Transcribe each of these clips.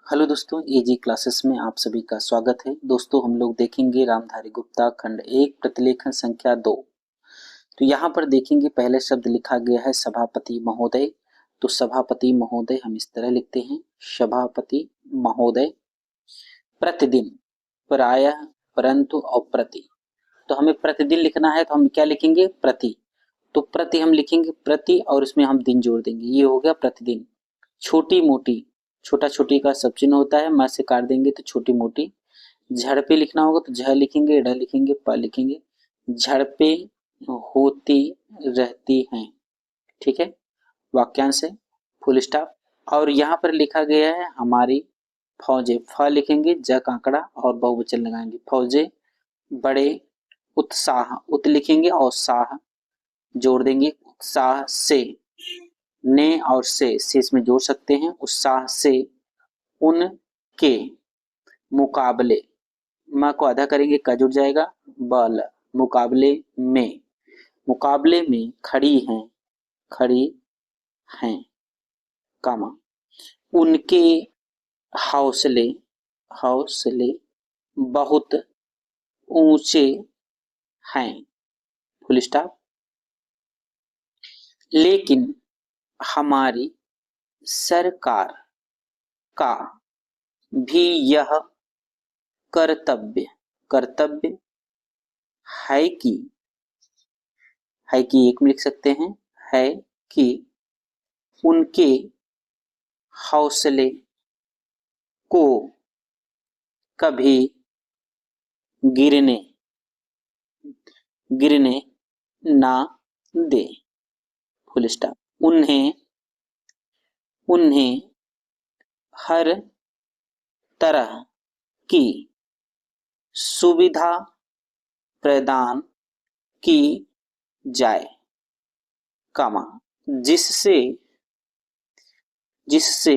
Hello दोस्तों, एजी classes में आप सभी का स्वागत है। दोस्तों हम लोग देखेंगे रामधारी गुप्ता खंड 1 प्रतिलेखन संख्या 2। तो यहाँ पर देखेंगे पहले शब्द लिखा गया है सभापति महोदय। तो सभापति महोदय हम इस तरह लिखते हैं, सभापति महोदय। प्रतिदिन, प्रायः, परंतु और प्रति। तो हमें प्रतिदिन लिखना है तो हम क्या लिखेंगे, प्रति। तो प्रति हम लिखेंगे प्रति और इसमें हम दिन जोड़ देंगे, ये हो गया प्रतिदिन। छोटी मोटी, छोटा छोटी का सब चिन्ह होता है, म से काट देंगे तो छोटी मोटी। झड़पे लिखना होगा तो झ लिखेंगे, ढ लिखेंगे, प लिखेंगे। झड़पे होती रहती हैं, ठीक है, वाक्यांश है, फुल स्टॉप। और यहाँ पर लिखा गया है हमारी फौजें, फ लिखेंगे, ज कांकड़ा और बहुवचन लगाएंगे, फौजें बड़े उत्साह, उत लिखेंगे और साह जोड़ देंगे, उत्साह से, ने और से इसमें जोड़ सकते हैं, उत्साह से उनके मुकाबले, म को आधा करेंगे, क जुड़ जाएगा, बल, मुकाबले में खड़ी हैं, खड़ी हैं, कामा, उनके हौसले, हौसले बहुत ऊंचे हैं, फुल स्टॉप। लेकिन हमारी सरकार का भी यह कर्तव्य, कर्तव्य है कि, है कि एक में लिख सकते हैं, है कि उनके हौसले को कभी गिरने, गिरने ना दे, फुल स्टॉप। उन्हें, उन्हें हर तरह की सुविधा प्रदान की जाए, कामा, जिससे, जिससे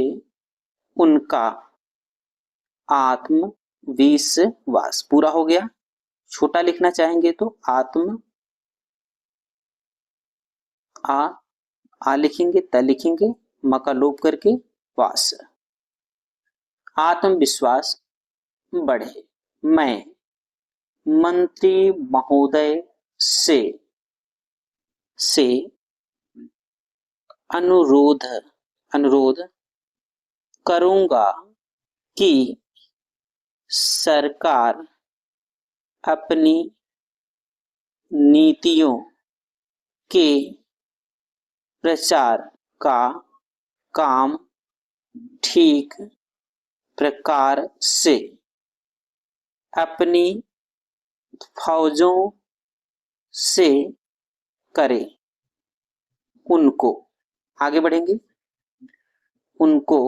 उनका आत्मविश्वास पूरा हो गया। छोटा लिखना चाहेंगे तो आत्म, आ लिखेंगे, त लिखेंगे, म का लोप करके वास, आत्मविश्वास बढ़े। मैं मंत्री महोदय से अनुरोध, अनुरोध करूंगा कि सरकार अपनी नीतियों के प्रचार का काम ठीक प्रकार से अपनी फौजों से करे। उनको, आगे बढ़ेंगे, उनको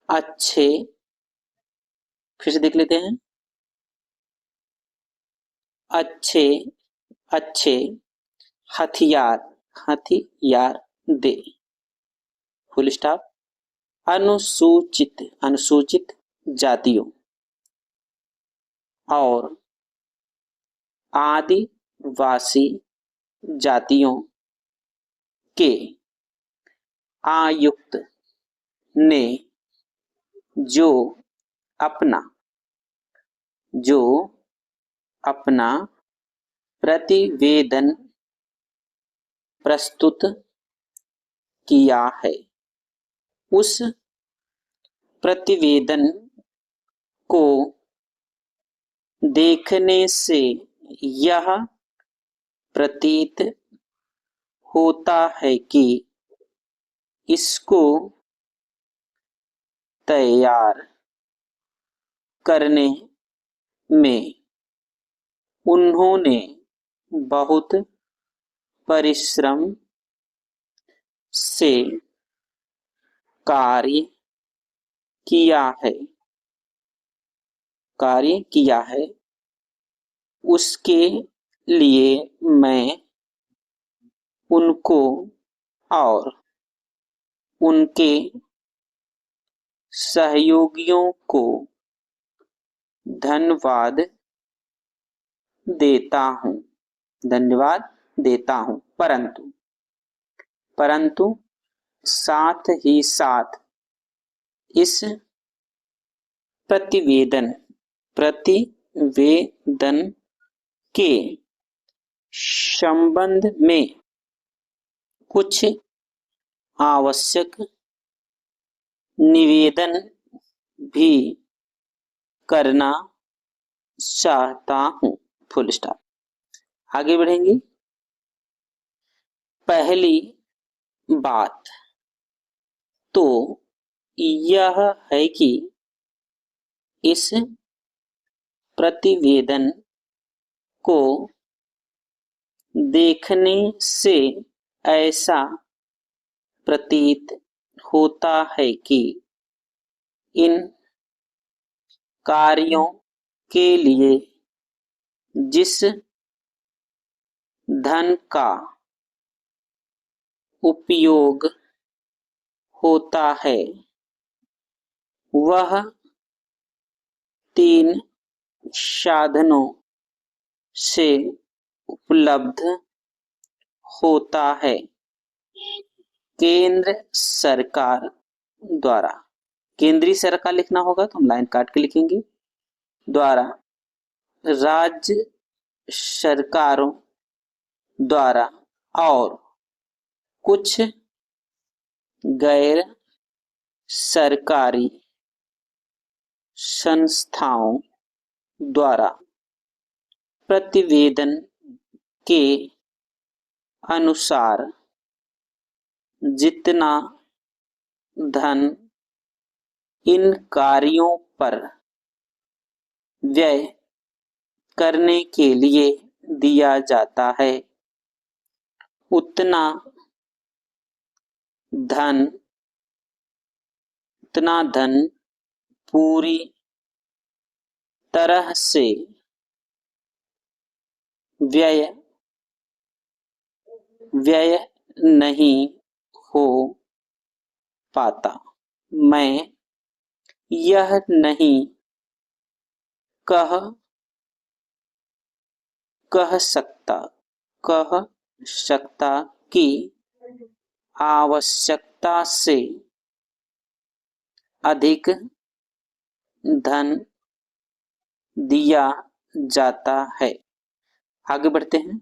अच्छे, फिर से देख लेते हैं, अच्छे, अच्छे हथियार, हथियार दे, फुल स्टॉप। अनुसूचित, अनुसूचित जातियों और आदिवासी जातियों के आयुक्त ने जो अपना, जो अपना प्रतिवेदन प्रस्तुत किया है, उस प्रतिवेदन को देखने से यह प्रतीत होता है कि इसको तैयार करने में उन्होंने बहुत परिश्रम से कार्य किया है, कार्य किया है। उसके लिए मैं उनको और उनके सहयोगियों को धन्यवाद देता हूँ, धन्यवाद देता हूँ, परंतु, परंतु साथ ही साथ इस प्रतिवेदन प्रतिवेदन के संबंध में कुछ आवश्यक निवेदन भी करना चाहता हूं। Full stop. आगे बढ़ेंगे। पहली बात तो यह है कि इस प्रतिवेदन को देखने से ऐसा प्रतीत होता है कि इन कार्यों के लिए जिस धन का उपयोग होता है वह 3 साधनों से उपलब्ध होता है। केंद्र सरकार द्वारा, केंद्रीय सरकार लिखना होगा तो हम लाइन काट के लिखेंगे, द्वारा, राज्य सरकारों द्वारा और कुछ गैर सरकारी संस्थाओं द्वारा प्रतिवेदन के अनुसार जितना धन इन कार्यों पर व्यय करने के लिए दिया जाता है उतना धन पूरी तरह से व्यय नहीं हो पाता। मैं यह नहीं कह सकता कि आवश्यकता से अधिक धन दिया जाता है। आगे बढ़ते हैं।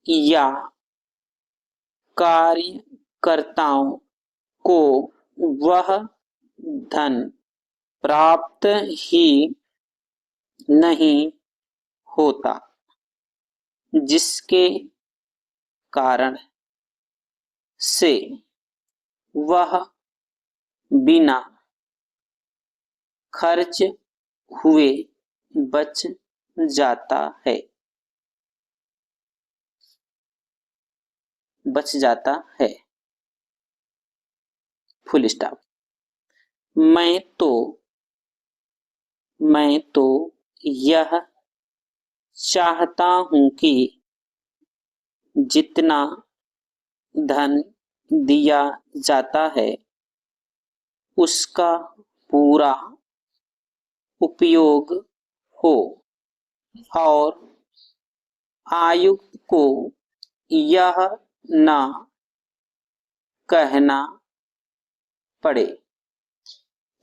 या कार्यकर्ताओं को वह धन प्राप्त ही नहीं होता जिसके कारण से वह बिना खर्च हुए बच जाता है। Full stop. मैं तो यह चाहता हूं कि जितना धन दिया जाता है उसका पूरा उपयोग हो और आयुक्त को यह न कहना पड़े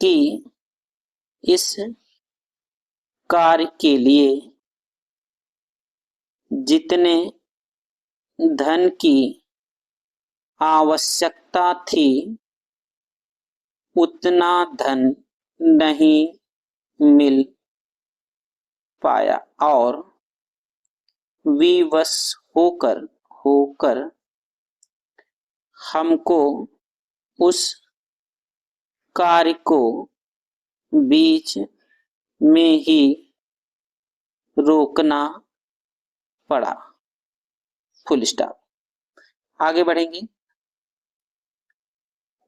कि इस कार्य के लिए जितने धन की आवश्यकता थी उतना धन नहीं मिल पाया और विवश होकर हमको उस कार्य को बीच में ही रोकना पड़ा। Full stop. आगे बढ़ेंगे।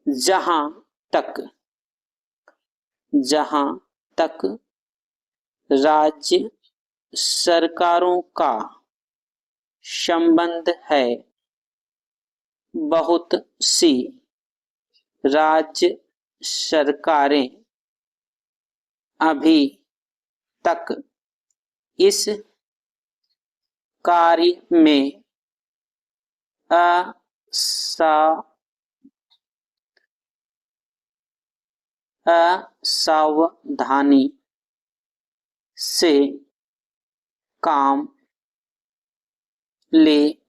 जहां तक राज्य सरकारों का संबंध है बहुत सी राज्य सरकारें अभी तक इस कार्य में असावधानी से काम ले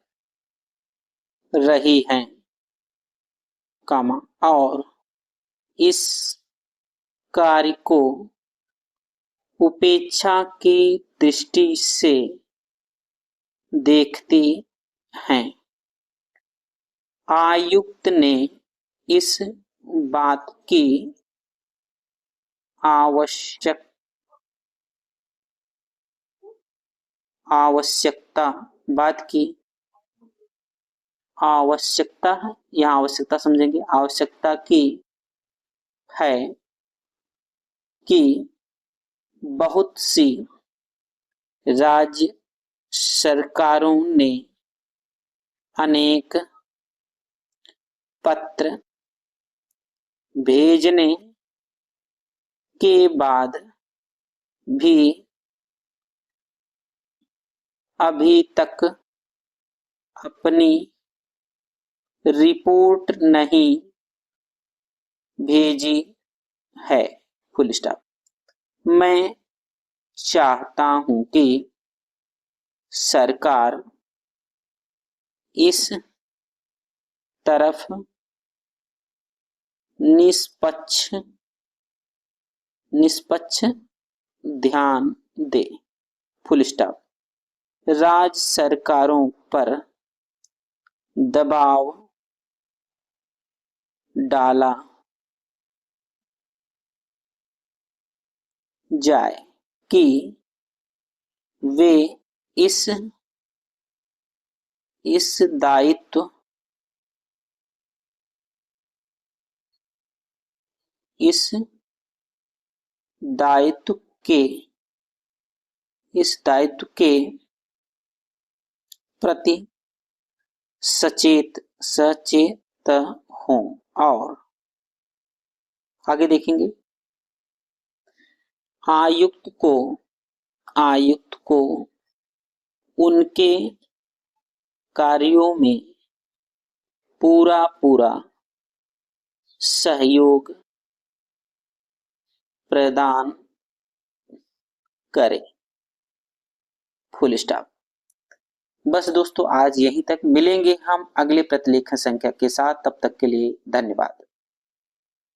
रही हैं, कामा, और इस कार्य को उपेक्षा की दृष्टि से देखती हैं। आयुक्त ने इस बात की आवश्यकता है, यहाँ आवश्यकता समझेंगे, आवश्यकता की है कि बहुत सी राज्य सरकारों ने अनेक पत्र भेजने के बाद भी अभी तक अपनी रिपोर्ट नहीं भेजी है। Full stop. मैं चाहता हूं कि सरकार इस तरफ निष्पक्ष ध्यान दे। Full stop. राज्य सरकारों पर दबाव डाला जाए कि वे इस दायित्व के प्रति सचेत हों। और आगे देखेंगे, आयुक्त को उनके कार्यों में पूरा सहयोग प्रदान करें। Full stop. बस दोस्तों, आज यहीं तक। मिलेंगे हम अगले प्रतिलेखन संख्या के साथ। तब तक के लिए धन्यवाद।